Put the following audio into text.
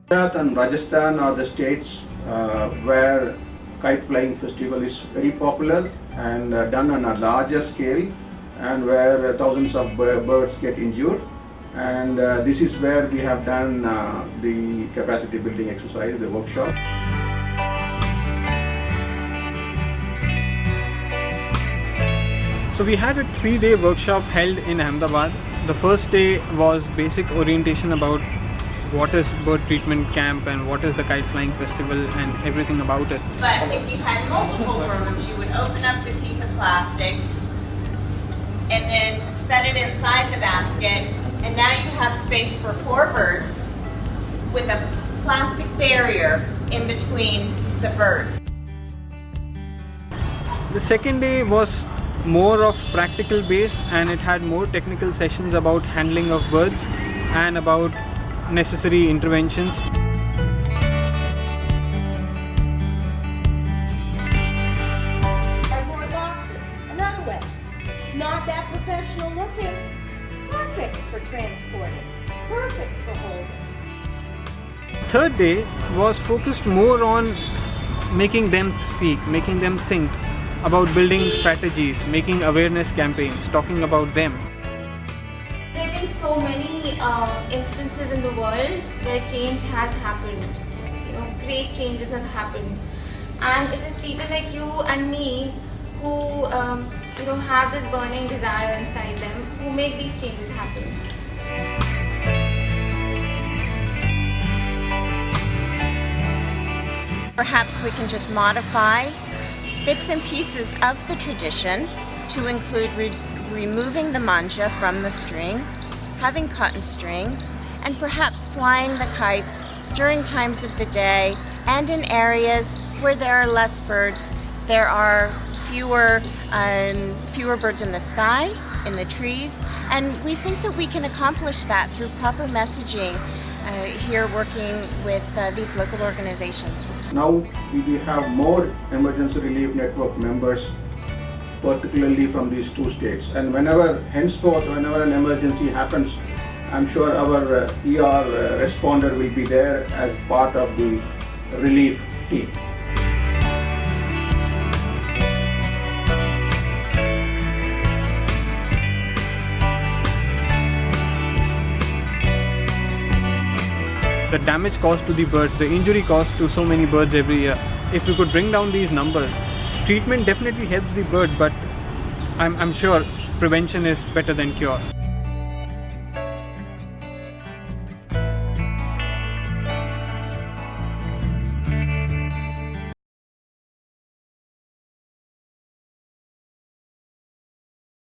Gujarat and Rajasthan are the states where kite flying festival is very popular and done on a larger scale, and where thousands of birds get injured. And this is where we have done the capacity building exercise, the workshop. So we had a 3-day workshop held in Ahmedabad. The first day was basic orientation about what is bird treatment camp and what is the kite flying festival and everything about it. But if you had multiple birds, you would open up the piece of plastic and then set it inside the basket, and now you have space for 4 birds with a plastic barrier in between the birds. The second day was more of practical based, and it had more technical sessions about handling of birds and about necessary interventions. Cardboard boxes, another way. Not that professional looking. Perfect for transporting. Perfect for holding. Third day was focused more on making them speak, making them think about building strategies, making awareness campaigns, talking about them. There have been so many instances in the world where change has happened. Great changes have happened, and it is people like you and me who have this burning desire inside them who make these changes happen. Perhaps we can just modify bits and pieces of the tradition to include removing the manja from the string, having cotton string, and perhaps flying the kites during times of the day and in areas where there are less birds. There are fewer birds in the sky, in the trees, and we think that we can accomplish that through proper messaging here working with these local organizations. Now we have more emergency relief network members, particularly from these 2 states, and whenever an emergency happens, I'm sure our ER responder will be there as part of the relief team. The damage caused to the birds, the injury caused to so many birds every year. If we could bring down these numbers, treatment definitely helps the bird, but I'm sure prevention is better than cure.